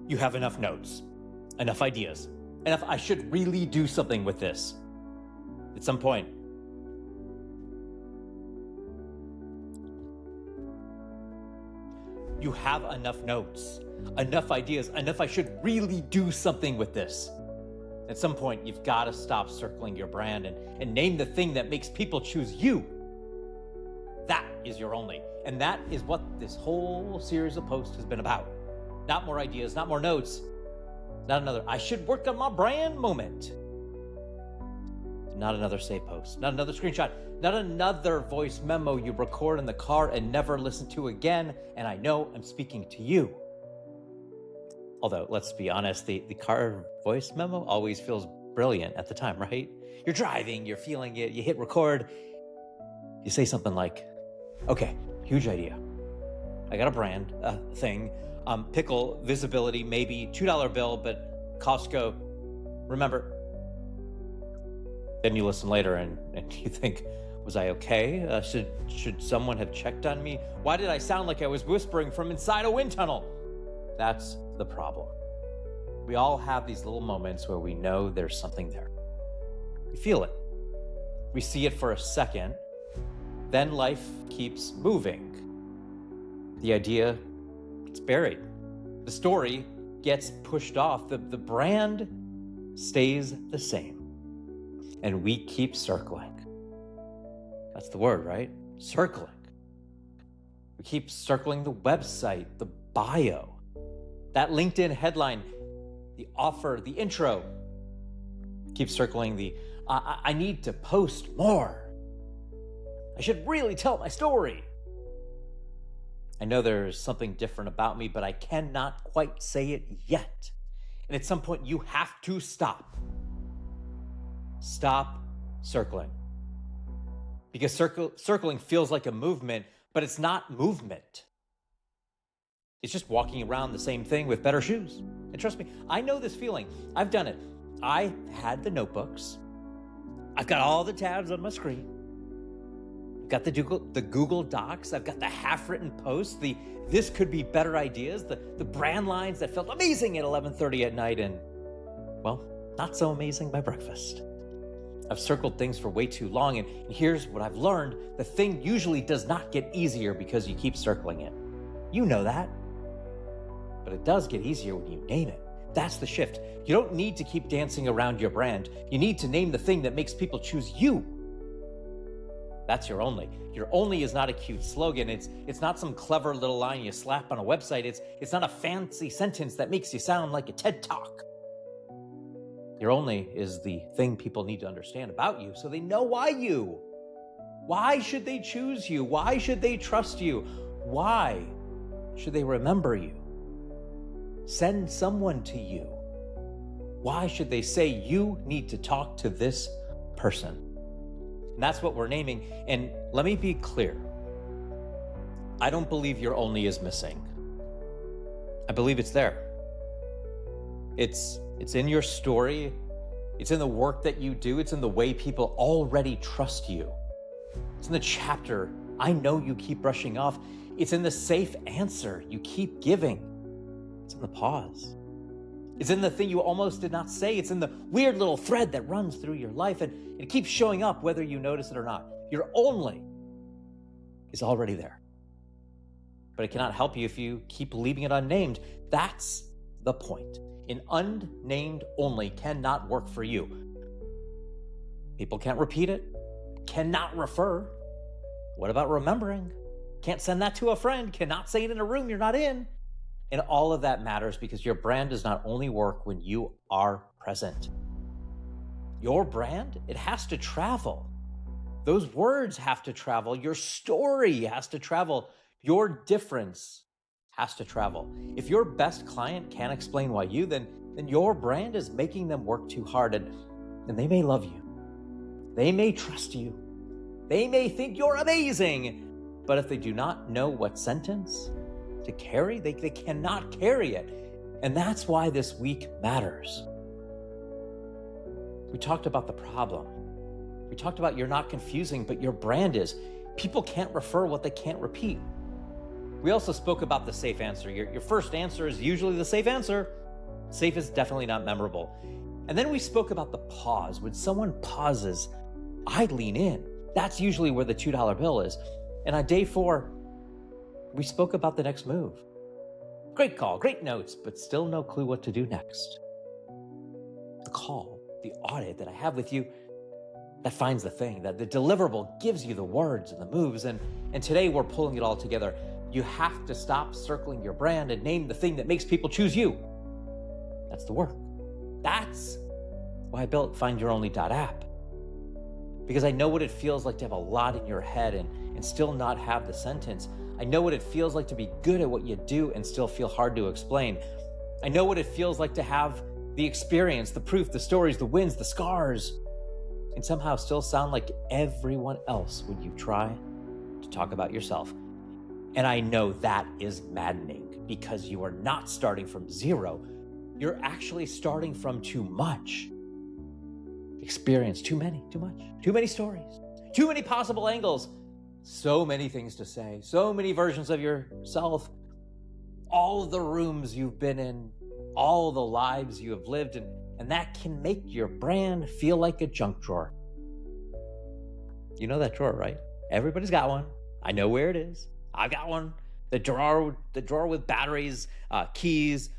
You have enough notes, enough ideas, enough. I should really do something with this. At some point, you have enough notes, enough ideas, enough. I should really do something with this. At some point, you've got to stop circling your brand and name the thing that makes people choose you. That is your only. And that is what this whole series of posts has been about. Not more ideas, not more notes, not another I should work on my brand moment. Not another save post, not another screenshot, not another voice memo you record in the car and never listen to again. And I know I'm speaking to you. Although, let's be honest, the car voice memo always feels brilliant at the time, right? You're driving, you're feeling it, you hit record. You say something like, okay, huge idea. I got a brand thing, pickle, visibility, maybe $2 bill, but Costco, remember. Then you listen later and you think, was I okay? Should someone have checked on me? Why did I sound like I was whispering from inside a wind tunnel? That's the problem. We all have these little moments where we know there's something there. We feel it. We see it for a second. Then life keeps moving. The idea gets buried. The story gets pushed off. The brand stays the same. And we keep circling. That's the word, right? Circling. We keep circling the website, the bio, that LinkedIn headline, the offer, the intro. Keep circling the, I need to post more. I should really tell my story. I know there's something different about me, but I cannot quite say it yet. And at some point, you have to stop. Stop circling. Because circling feels like a movement, but it's not movement. It's just walking around the same thing with better shoes. And trust me, I know this feeling. I've done it. I had the notebooks. I've got all the tabs on my screen. I've got the Google Docs. I've got the half-written posts, this could be better ideas, the brand lines that felt amazing at 11:30 at night and, well, not so amazing by breakfast. I've circled things for way too long, and here's what I've learned. The thing usually does not get easier because you keep circling it. You know that. But it does get easier when you name it. That's the shift. You don't need to keep dancing around your brand. You need to name the thing that makes people choose you. That's your only. Your only is not a cute slogan. It's not some clever little line you slap on a website. It's not a fancy sentence that makes you sound like a TED Talk. Your only is the thing people need to understand about you so they know why you. Why should they choose you? Why should they trust you? Why should they remember you? Send someone to you. Why should they say you need to talk to this person? And that's what we're naming. And let me be clear. I don't believe your only is missing. I believe it's there. It's in your story. It's in the work that you do. It's in the way people already trust you. It's in the chapter I know you keep brushing off. It's in the safe answer you keep giving. It's in the pause. It's in the thing you almost did not say. It's in the weird little thread that runs through your life, and it keeps showing up whether you notice it or not. Your only is already there. But it cannot help you if you keep leaving it unnamed. That's the point. An unnamed only cannot work for you. People can't repeat it, cannot refer. What about remembering? Can't send that to a friend, cannot say it in a room you're not in. And all of that matters because your brand does not only work when you are present. Your brand, it has to travel. Those words have to travel. Your story has to travel. Your difference has to travel. If your best client can't explain why you, then your brand is making them work too hard, and they may love you. They may trust you. They may think you're amazing. But if they do not know what sentence to carry, they cannot carry it. And that's why this week matters. We talked about the problem. We talked about you're not confusing, but your brand is. People can't refer what they can't repeat. We also spoke about the safe answer. Your first answer is usually the safe answer. Safe is definitely not memorable. And then we spoke about the pause. When someone pauses, I lean in. That's usually where the $2 bill is. And on day 4, we spoke about the next move. Great call, great notes, but still no clue what to do next. The call, the audit that I have with you, that finds the thing, that the deliverable gives you the words and the moves. And today we're pulling it all together. You have to stop circling your brand and name the thing that makes people choose you. That's the work. That's why I built findyouronly.app. Because I know what it feels like to have a lot in your head and still not have the sentence. I know what it feels like to be good at what you do and still feel hard to explain. I know what it feels like to have the experience, the proof, the stories, the wins, the scars, and somehow still sound like everyone else when you try to talk about yourself. And I know that is maddening because you are not starting from zero. You're actually starting from too much. Experience, too many stories, too many possible angles, so many things to say, so many versions of yourself, all the rooms you've been in, all the lives you have lived, and that can make your brand feel like a junk drawer. You know that drawer, right? Everybody's got one. I know where it is. I've got one. The drawer with batteries, keys,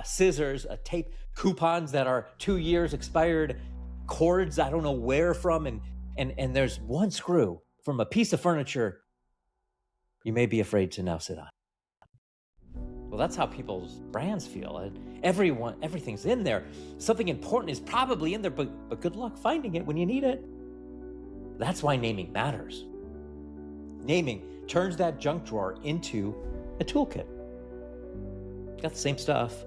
scissors, tape, coupons that are 2 years expired, cords I don't know where from, and there's one screw from a piece of furniture you may be afraid to now sit on. Well, that's how people's brands feel. And everything's in there. Something important is probably in there, but good luck finding it when you need it. That's why naming matters. Naming turns that junk drawer into a toolkit. Got the same stuff,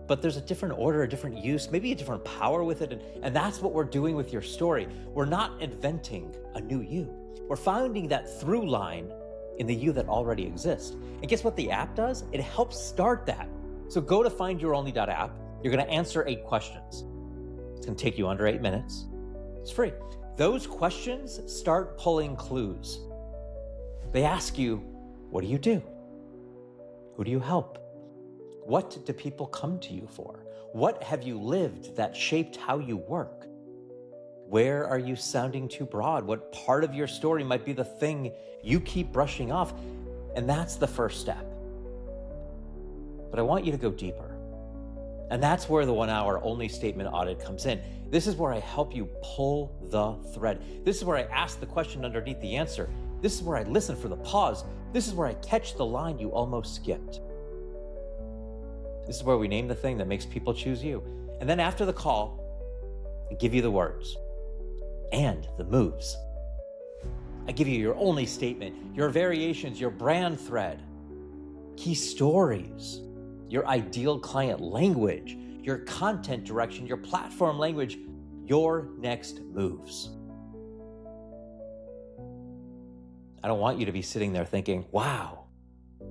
but there's a different order, a different use, maybe a different power with it. And that's what we're doing with your story. We're not inventing a new you. We're finding that through line in the you that already exists. And guess what the app does? It helps start that. So go to findyouronly.app. You're going to answer 8 questions. It's going to take you under 8 minutes. It's free. Those questions start pulling clues. They ask you, what do you do? Who do you help? What do people come to you for? What have you lived that shaped how you work? Where are you sounding too broad? What part of your story might be the thing you keep brushing off? And that's the first step. But I want you to go deeper. And that's where the 1-hour Only Statement Audit comes in. This is where I help you pull the thread. This is where I ask the question underneath the answer. This is where I listen for the pause. This is where I catch the line you almost skipped. This is where we name the thing that makes people choose you. And then after the call, I give you the words and the moves. I give you your only statement, your variations, your brand thread, key stories, your ideal client language, your content direction, your platform language, your next moves. I don't want you to be sitting there thinking, wow,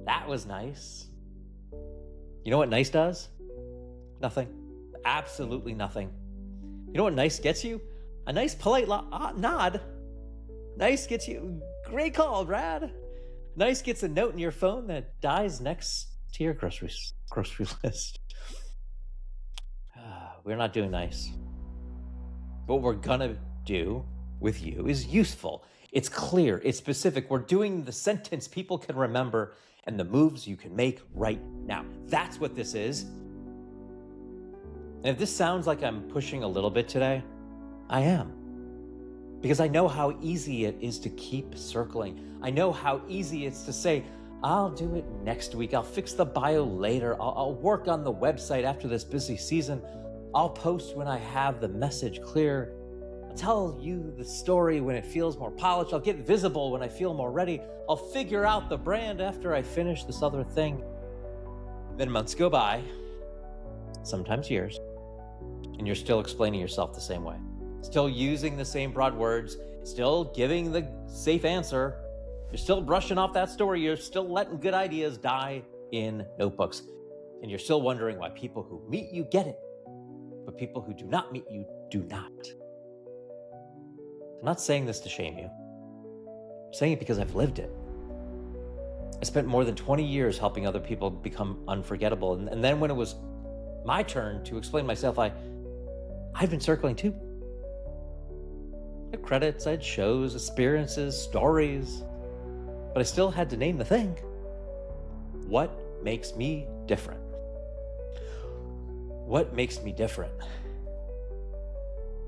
that was nice. You know what nice does? Nothing. Absolutely nothing. You know what nice gets you? A nice polite nod. Nice gets you, great call, Brad. Nice gets a note in your phone that dies next to your grocery list. We're not doing nice. What we're gonna do with you is useful. It's clear, it's specific. We're doing the sentence people can remember and the moves you can make right now. That's what this is. And if this sounds like I'm pushing a little bit today, I am. Because I know how easy it is to keep circling. I know how easy it's to say, I'll do it next week. I'll fix the bio later. I'll work on the website after this busy season. I'll post when I have the message clear. I'll tell you the story when it feels more polished. I'll get visible when I feel more ready. I'll figure out the brand after I finish this other thing. Then months go by, sometimes years, and you're still explaining yourself the same way. Still using the same broad words, still giving the safe answer. You're still brushing off that story. You're still letting good ideas die in notebooks. And you're still wondering why people who meet you get it, but people who do not meet you do not. I'm not saying this to shame you. I'm saying it because I've lived it. I spent more than 20 years helping other people become unforgettable. And then when it was my turn to explain myself, I've been circling too. I had credits, I had shows, experiences, stories, but I still had to name the thing. What makes me different? What makes me different?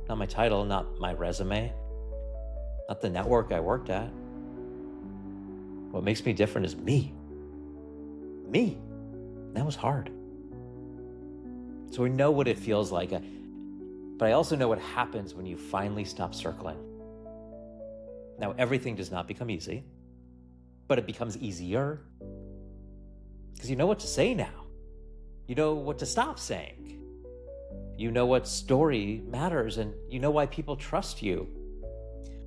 Not my title, not my resume, not the network I worked at. What makes me different is me. Me. That was hard. So I know what it feels like, but I also know what happens when you finally stop circling. Now, everything does not become easy, but it becomes easier because you know what to say now. You know what to stop saying. You know what story matters, and you know why people trust you.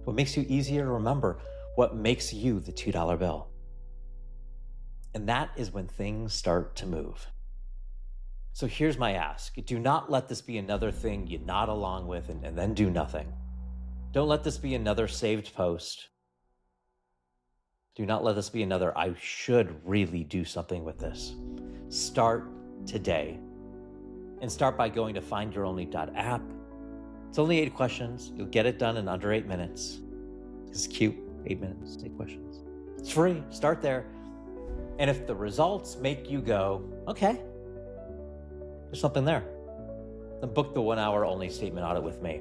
What makes you easier to remember, what makes you the $2 bill. And that is when things start to move. So here's my ask. Do not let this be another thing you nod along with and then do nothing. Don't let this be another saved post. Do not let this be another, I should really do something with this. Start today. And start by going to findyouronly.app. It's only 8 questions. You'll get it done in under 8 minutes. It's cute. 8 minutes, 8 questions. It's free. Start there. And if the results make you go, okay, there's something there, then book the 1-hour only statement audit with me.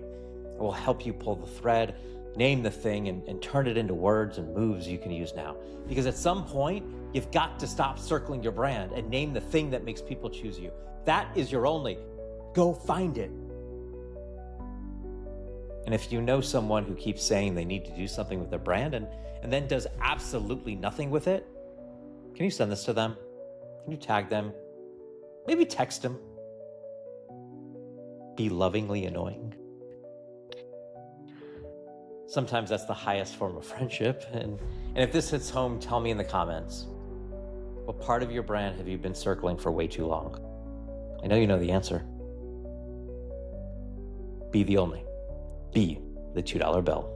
It will help you pull the thread, name the thing, and turn it into words and moves you can use now. Because at some point, you've got to stop circling your brand and name the thing that makes people choose you. That is your only. Go find it. And if you know someone who keeps saying they need to do something with their brand and then does absolutely nothing with it, can you send this to them? Can you tag them? Maybe text them. Be lovingly annoying. Sometimes that's the highest form of friendship. And if this hits home, tell me in the comments. What part of your brand have you been circling for way too long? I know you know the answer. Be the only. Be the $2 bill.